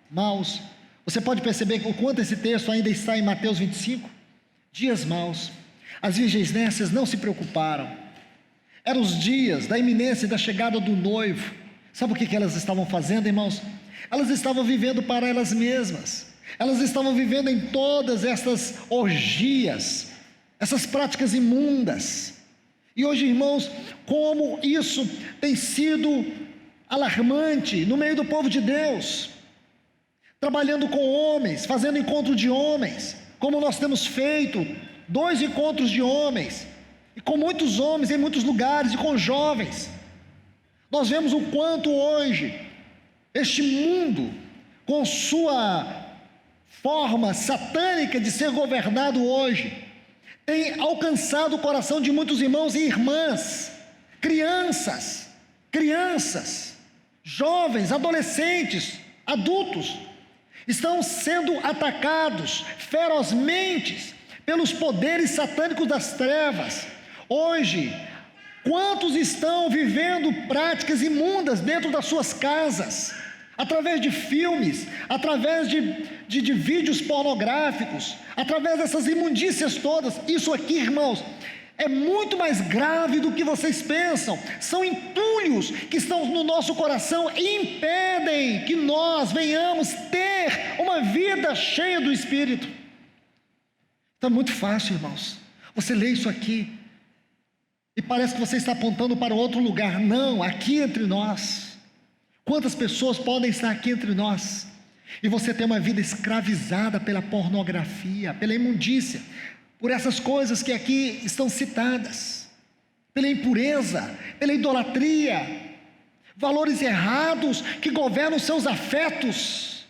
maus. Você pode perceber o quanto esse texto ainda está em Mateus 25? Dias maus. As virgens nécias não se preocuparam. Eram os dias da iminência da chegada do noivo. Sabe o que elas estavam fazendo, irmãos? Elas estavam vivendo para elas mesmas. Elas estavam vivendo em todas essas orgias, essas práticas imundas. E hoje, irmãos, como isso tem sido alarmante no meio do povo de Deus, trabalhando com homens, fazendo encontro de homens, como nós temos feito, 2 encontros de homens, e com muitos homens em muitos lugares, e com jovens. Nós vemos o quanto hoje, este mundo, com sua forma satânica de ser governado hoje, tem alcançado o coração de muitos irmãos e irmãs, crianças, jovens, adolescentes, adultos, estão sendo atacados ferozmente pelos poderes satânicos das trevas. Hoje, quantos estão vivendo práticas imundas dentro das suas casas, através de filmes, através de vídeos pornográficos, através dessas imundícias todas? Isso aqui, irmãos, é muito mais grave do que vocês pensam. São entulhos que estão no nosso coração e impedem que nós venhamos ter uma vida cheia do Espírito. Então é muito fácil, irmãos, você lê isso aqui e parece que você está apontando para outro lugar. Não, aqui entre nós. Quantas pessoas podem estar aqui entre nós e você tem uma vida escravizada pela pornografia, pela imundícia, por essas coisas que aqui estão citadas, pela impureza, pela idolatria, valores errados que governam seus afetos,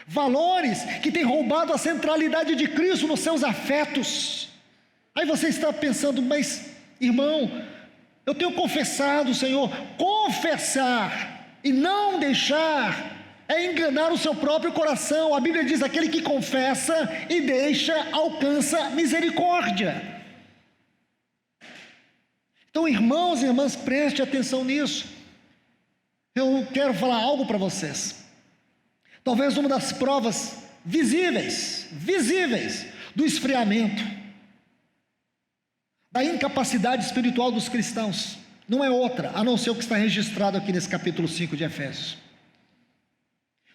valores que têm roubado a centralidade de Cristo nos seus afetos. Aí você está pensando, mas irmão, eu tenho confessado, Senhor. Confessar e não deixar é enganar o seu próprio coração. A Bíblia diz, aquele que confessa e deixa, alcança misericórdia. Então, irmãos e irmãs, preste atenção nisso. Eu quero falar algo para vocês. Talvez uma das provas visíveis do esfriamento, da incapacidade espiritual dos cristãos. Não é outra, a não ser o que está registrado aqui nesse capítulo 5 de Efésios.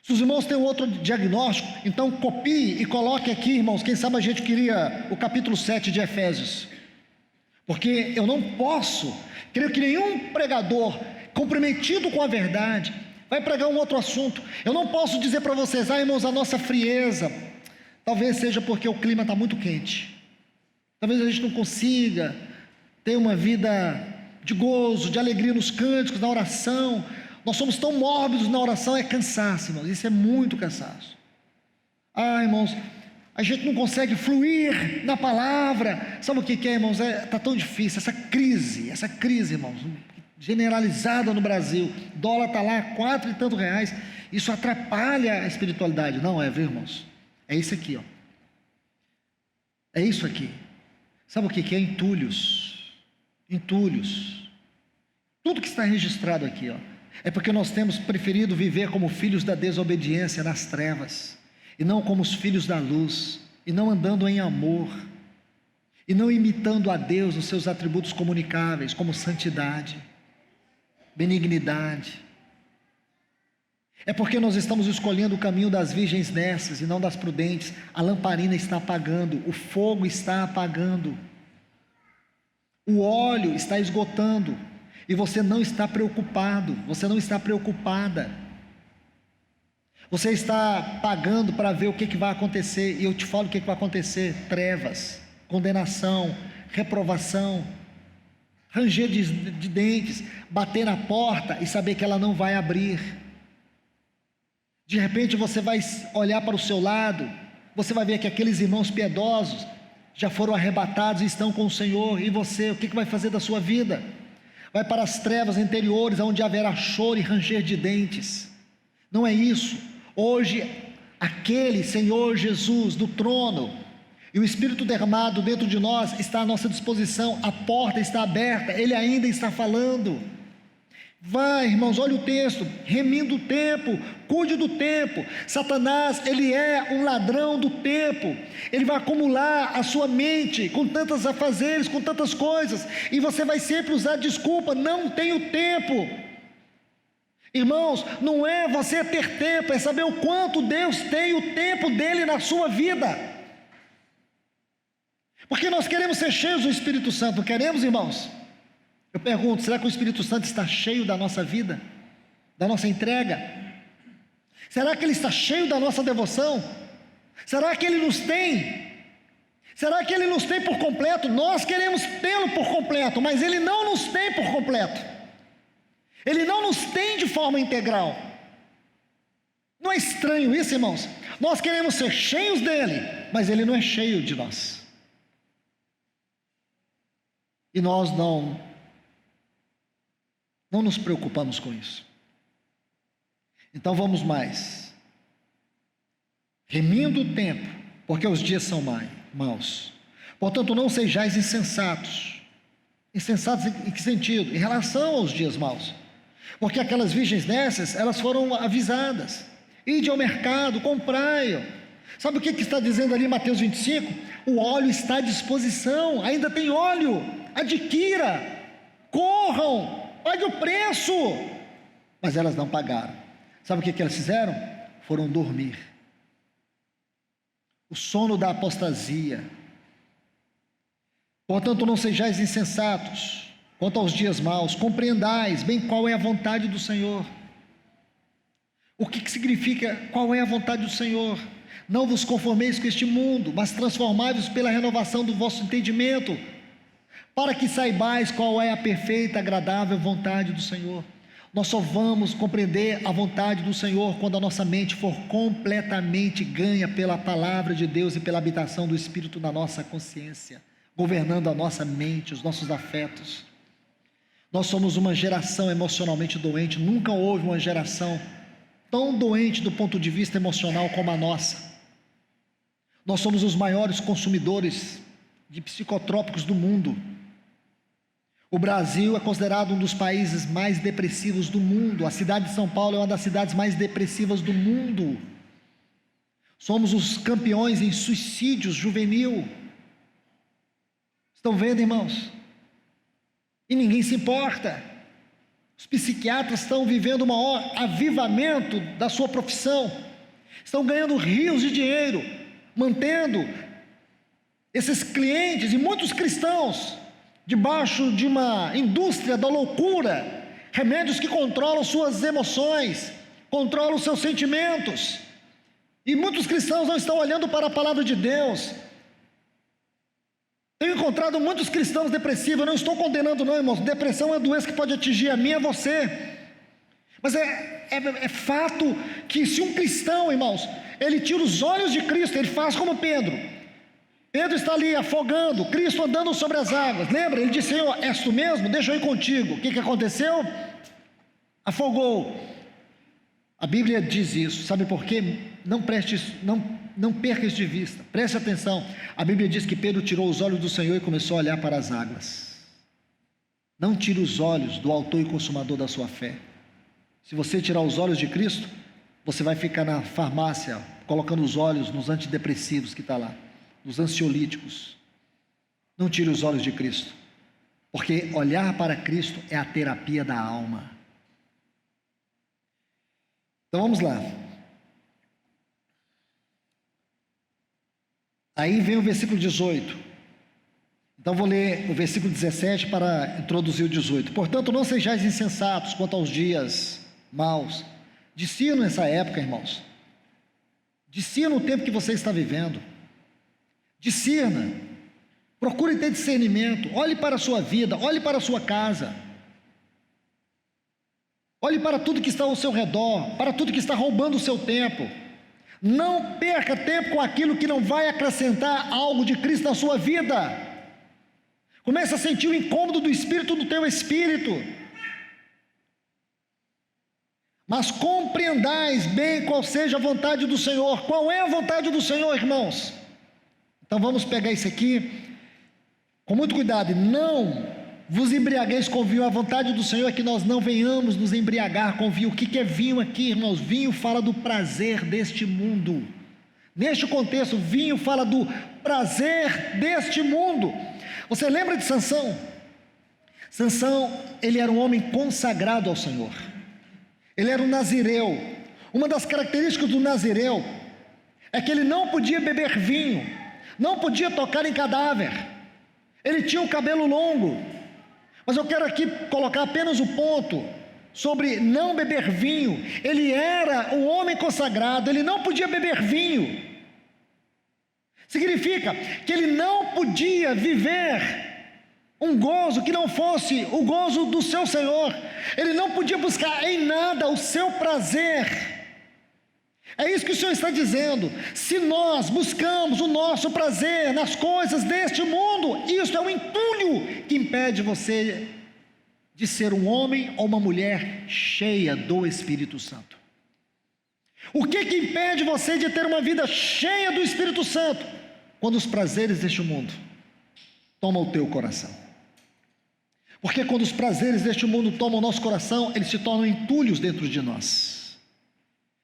Se os irmãos têm outro diagnóstico, então copie e coloque aqui, irmãos. Quem sabe a gente queria o capítulo 7 de Efésios. Porque eu não posso, creio que nenhum pregador comprometido com a verdade vai pregar um outro assunto. Eu não posso dizer para vocês, irmãos, a nossa frieza, talvez seja porque o clima está muito quente. Talvez a gente não consiga ter uma vida de gozo, de alegria nos cânticos, na oração. Nós somos tão mórbidos na oração, é cansaço, irmãos, isso é muito cansaço. Irmãos, a gente não consegue fluir na palavra. Sabe o que é, irmãos? Está tão difícil, essa crise, irmãos, generalizada no Brasil. O dólar está lá, 4 e tantos reais. Isso atrapalha a espiritualidade. Não é, viu, irmãos? É isso aqui, ó. É isso aqui. Sabe o que é? Entulhos. Entulhos. Tudo que está registrado aqui, ó. É porque nós temos preferido viver como filhos da desobediência nas trevas, e não como os filhos da luz, e não andando em amor, e não imitando a Deus nos seus atributos comunicáveis, como santidade, benignidade. É porque nós estamos escolhendo o caminho das virgens nécias e não das prudentes. A lamparina está apagando, o fogo está apagando, o óleo está esgotando, e você não está preocupado, você não está preocupada. Você está pagando para ver o que vai acontecer, e eu te falo o que vai acontecer: trevas, condenação, reprovação, ranger de dentes, bater na porta e saber que ela não vai abrir. De repente você vai olhar para o seu lado, você vai ver que aqueles irmãos piedosos já foram arrebatados e estão com o Senhor, e você, o que vai fazer da sua vida? Vai para as trevas interiores, onde haverá choro e ranger de dentes. Não é isso. Hoje, aquele Senhor Jesus do trono e o Espírito derramado dentro de nós está à nossa disposição. A porta está aberta, Ele ainda está falando. Vai, irmãos, olha o texto: remindo o tempo, cuide do tempo. Satanás, ele é um ladrão do tempo. Ele vai acumular a sua mente com tantos afazeres, com tantas coisas, e você vai sempre usar desculpa: não tenho tempo. Irmãos, não é você ter tempo, é saber o quanto Deus tem o tempo dele na sua vida. Porque nós queremos ser cheios do Espírito Santo, não queremos, irmãos? Eu pergunto, será que o Espírito Santo está cheio da nossa vida, da nossa entrega? Será que Ele está cheio da nossa devoção? Será que Ele nos tem? Será que Ele nos tem por completo? Nós queremos tê-lo por completo, mas Ele não nos tem por completo. Ele não nos tem de forma integral. Não é estranho isso, irmãos? Nós queremos ser cheios dEle, mas Ele não é cheio de nós. E nós não nos preocupamos com isso. Então vamos mais. Remindo o tempo, porque os dias são maus. Portanto, não sejais insensatos. Insensatos em que sentido? Em relação aos dias maus. Porque aquelas virgens nécias, elas foram avisadas: ide ao mercado, comprai. Sabe o que está dizendo ali em Mateus 25? O óleo está à disposição, ainda tem óleo, adquira, corram, pague o preço. Mas elas não pagaram. Sabe o que elas fizeram? Foram dormir. O sono da apostasia. Portanto, não sejais insensatos quanto aos dias maus, compreendais bem qual é a vontade do Senhor. O que significa qual é a vontade do Senhor? Não vos conformeis com este mundo, mas transformai-vos pela renovação do vosso entendimento, para que saibais qual é a perfeita, agradável vontade do Senhor. Nós só vamos compreender a vontade do Senhor quando a nossa mente for completamente ganha pela palavra de Deus e pela habitação do Espírito na nossa consciência, governando a nossa mente, os nossos afetos. Nós somos uma geração emocionalmente doente. Nunca houve uma geração tão doente do ponto de vista emocional como a nossa. Nós somos os maiores consumidores de psicotrópicos do mundo. O Brasil é considerado um dos países mais depressivos do mundo. A cidade de São Paulo é uma das cidades mais depressivas do mundo. Somos os campeões em suicídios juvenil. Estão vendo, irmãos? E ninguém se importa. Os psiquiatras estão vivendo o maior avivamento da sua profissão. Estão ganhando rios de dinheiro, mantendo esses clientes e muitos cristãos debaixo de uma indústria da loucura, remédios que controlam suas emoções, controlam seus sentimentos. E muitos cristãos não estão olhando para a palavra de Deus. Tenho encontrado muitos cristãos depressivos. Eu não estou condenando não, irmãos. Depressão é uma doença que pode atingir a mim e a você. Mas é fato que se um cristão, irmãos, ele tira os olhos de Cristo, ele faz como Pedro. Pedro está ali afogando, Cristo andando sobre as águas. Lembra? Ele disse: Senhor, és tu mesmo? Deixa eu ir contigo. O que aconteceu? Afogou. A Bíblia diz isso. Sabe por quê? Não perca isso de vista. Preste atenção. A Bíblia diz que Pedro tirou os olhos do Senhor e começou a olhar para as águas. Não tire os olhos do autor e consumador da sua fé. Se você tirar os olhos de Cristo, você vai ficar na farmácia colocando os olhos nos antidepressivos que está lá, nos ansiolíticos. Não tire os olhos de Cristo, porque olhar para Cristo é a terapia da alma. Então vamos lá. Aí vem o versículo 18. Então vou ler o versículo 17 para introduzir o 18. Portanto, não sejais insensatos quanto aos dias maus. Discirna nessa época, irmãos. Discirna o tempo que você está vivendo. Discirna. Procure ter discernimento. Olhe para a sua vida, olhe para a sua casa. Olhe para tudo que está ao seu redor, para tudo que está roubando o seu tempo. Não perca tempo com aquilo que não vai acrescentar algo de Cristo na sua vida. Comece a sentir o incômodo do Espírito no teu espírito. Mas compreendais bem qual seja a vontade do Senhor. Qual é a vontade do Senhor, irmãos? Então vamos pegar isso aqui com muito cuidado. Não vos embriagueis com vinho. A vontade do Senhor é que nós não venhamos nos embriagar com vinho. O que é vinho aqui, irmãos? Vinho fala do prazer deste mundo. Neste contexto, vinho fala do prazer deste mundo. Você lembra de Sansão? Sansão, ele era um homem consagrado ao Senhor. Ele era um nazireu. Uma das características do nazireu é que ele não podia beber vinho, não podia tocar em cadáver. Ele tinha o cabelo longo. Mas eu quero aqui colocar apenas o ponto sobre não beber vinho. Ele era um homem consagrado, ele não podia beber vinho. Significa que ele não podia viver um gozo que não fosse o gozo do seu Senhor. Ele não podia buscar em nada o seu prazer. É isso que o Senhor está dizendo. Se nós buscamos o nosso prazer nas coisas deste mundo, isso é um entulho que impede você de ser um homem ou uma mulher cheia do Espírito Santo. O que impede você de ter uma vida cheia do Espírito Santo? Quando os prazeres deste mundo tomam o teu coração. Porque quando os prazeres deste mundo tomam o nosso coração, eles se tornam entulhos dentro de nós.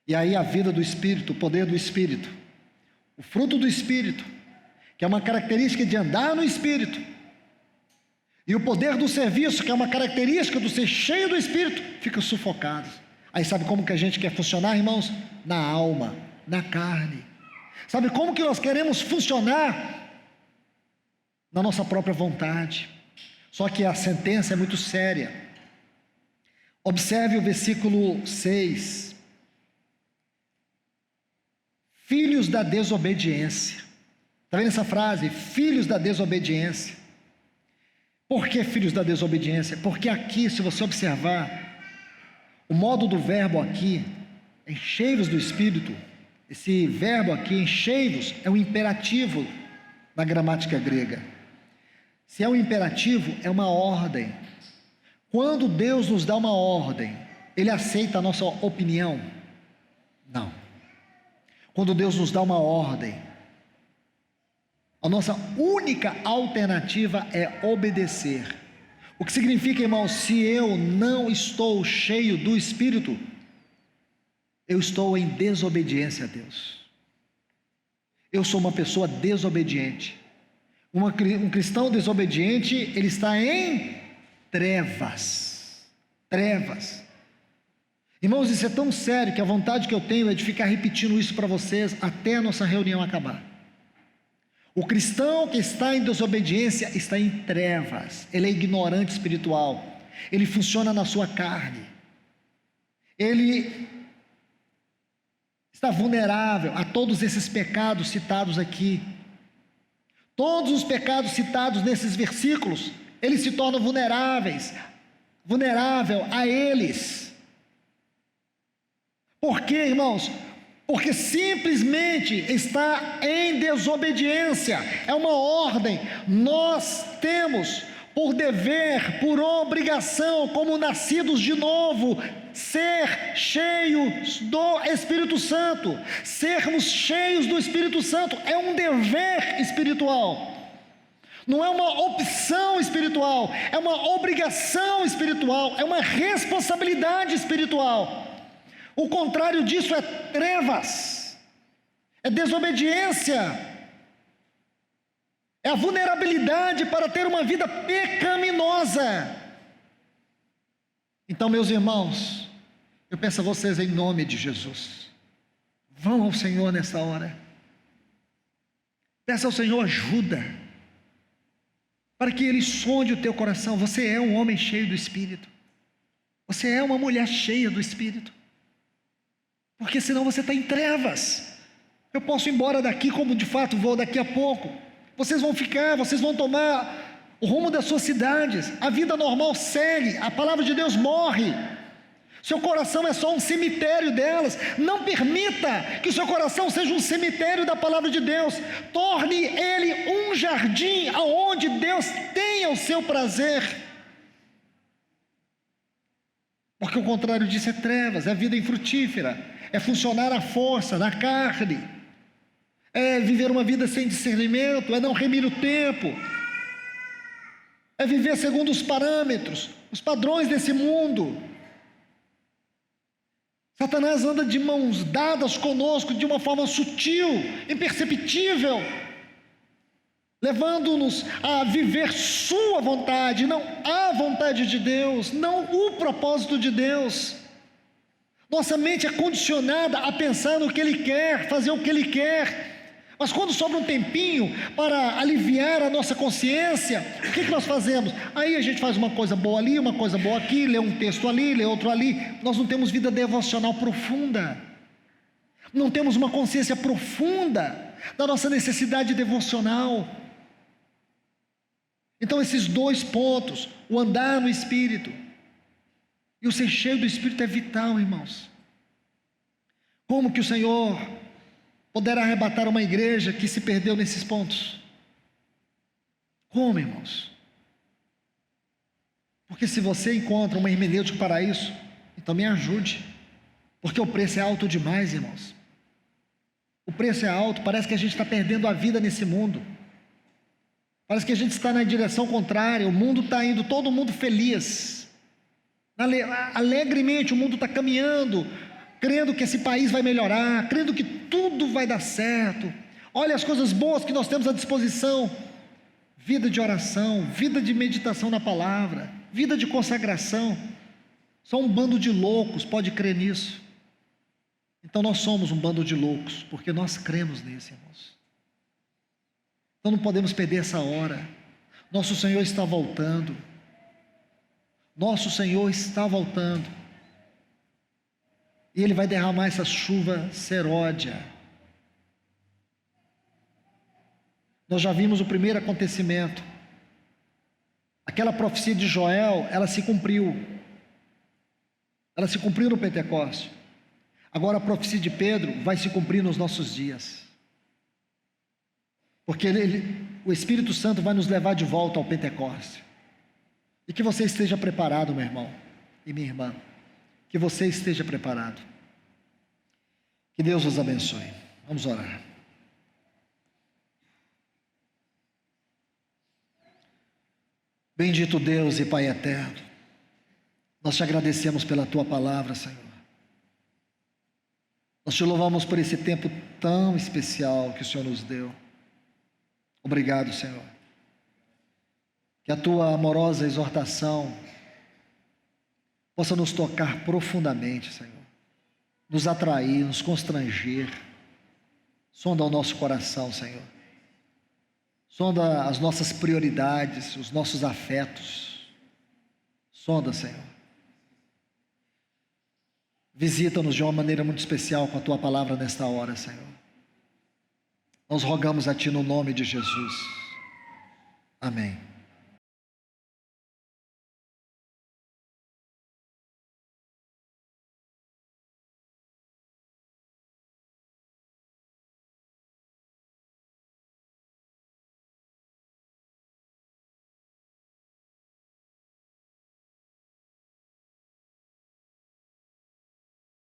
E aí a vida do Espírito, o poder do Espírito, o fruto do Espírito, que é uma característica de andar no Espírito, e o poder do serviço, que é uma característica do ser cheio do Espírito, fica sufocado. Aí sabe como que a gente quer funcionar, irmãos? Na alma, na carne. Sabe como que nós queremos funcionar? Na nossa própria vontade. Só que a sentença é muito séria. Observe o versículo 6. Filhos da desobediência. Está vendo essa frase? Filhos da desobediência. Por que filhos da desobediência? Porque aqui, se você observar, o modo do verbo aqui, enchei-vos do Espírito, esse verbo aqui, enchei-vos, é um imperativo na gramática grega. Se é um imperativo, é uma ordem. Quando Deus nos dá uma ordem, Ele aceita a nossa opinião? Não. Quando Deus nos dá uma ordem, a nossa única alternativa é obedecer. O que significa, irmão, se eu não estou cheio do Espírito, eu estou em desobediência a Deus. Eu sou uma pessoa desobediente. Um cristão desobediente, ele está em trevas. Trevas. Irmãos, isso é tão sério que a vontade que eu tenho é de ficar repetindo isso para vocês até a nossa reunião acabar. O cristão que está em desobediência está em trevas. Ele é ignorante espiritual. Ele funciona na sua carne. Ele está vulnerável a todos esses pecados citados aqui. Todos os pecados citados nesses versículos, eles se tornam vulnerável a eles. Por quê, irmãos? Porque simplesmente está em desobediência. É uma ordem. Nós temos por dever, por obrigação, como nascidos de novo, ser cheios do Espírito Santo. Sermos cheios do Espírito Santo é um dever espiritual. Não é uma opção espiritual, é uma obrigação espiritual, é uma responsabilidade espiritual. O contrário disso é trevas, é desobediência, é a vulnerabilidade para ter uma vida pecaminosa. Então, meus irmãos, eu peço a vocês em nome de Jesus, vão ao Senhor nessa hora, peça ao Senhor ajuda, para que Ele sonde o teu coração. Você é um homem cheio do Espírito, você é uma mulher cheia do Espírito, porque senão você está em trevas. Eu posso ir embora daqui como de fato vou daqui a pouco, vocês vão ficar, vocês vão tomar o rumo das suas cidades, a vida normal segue, a palavra de Deus morre, seu coração é só um cemitério delas. Não permita que o seu coração seja um cemitério da palavra de Deus, torne ele um jardim aonde Deus tenha o seu prazer, porque o contrário disso é trevas, é vida infrutífera, é funcionar à força, na carne, é viver uma vida sem discernimento, é não remir o tempo, é viver segundo os parâmetros, os padrões desse mundo. Satanás anda de mãos dadas conosco de uma forma sutil, imperceptível, levando-nos a viver sua vontade, não a vontade de Deus, não o propósito de Deus. Nossa mente é condicionada a pensar no que Ele quer, fazer o que Ele quer. Mas quando sobra um tempinho para aliviar a nossa consciência, o que nós fazemos? Aí a gente faz uma coisa boa ali, uma coisa boa aqui, lê um texto ali, lê outro ali. Nós não temos vida devocional profunda, não temos uma consciência profunda da nossa necessidade devocional. Então esses dois pontos, o andar no Espírito e o ser cheio do Espírito, é vital, irmãos. Como que o Senhor poderá arrebatar uma igreja que se perdeu nesses pontos? Como, irmãos? Porque se você encontra uma hermenêutica para isso, então me ajude, porque o preço é alto demais, irmãos. O preço é alto, parece que a gente está perdendo a vida nesse mundo, parece que a gente está na direção contrária, o mundo está indo, todo mundo feliz, alegremente o mundo está caminhando, crendo que esse país vai melhorar, crendo que tudo vai dar certo. Olha as coisas boas que nós temos à disposição: vida de oração, vida de meditação na palavra, vida de consagração. Só um bando de loucos pode crer nisso. Então nós somos um bando de loucos, porque nós cremos nisso, irmãos. Então não podemos perder essa hora. Nosso Senhor está voltando. Nosso Senhor está voltando. E Ele vai derramar essa chuva seródia. Nós já vimos o primeiro acontecimento. Aquela profecia de Joel, ela se cumpriu. Ela se cumpriu no Pentecostes. Agora a profecia de Pedro vai se cumprir nos nossos dias. Porque o Espírito Santo vai nos levar de volta ao Pentecostes. E que você esteja preparado, meu irmão e minha irmã. Que você esteja preparado. Que Deus os abençoe. Vamos orar. Bendito Deus e Pai eterno, nós te agradecemos pela Tua palavra, Senhor. Nós te louvamos por esse tempo tão especial que o Senhor nos deu. Obrigado, Senhor. Que a tua amorosa exortação possa nos tocar profundamente, Senhor. Nos atrair, nos constranger. Sonda o nosso coração, Senhor. Sonda as nossas prioridades, os nossos afetos. Sonda, Senhor. Visita-nos de uma maneira muito especial com a tua palavra nesta hora, Senhor. Nós rogamos a ti no nome de Jesus. Amém.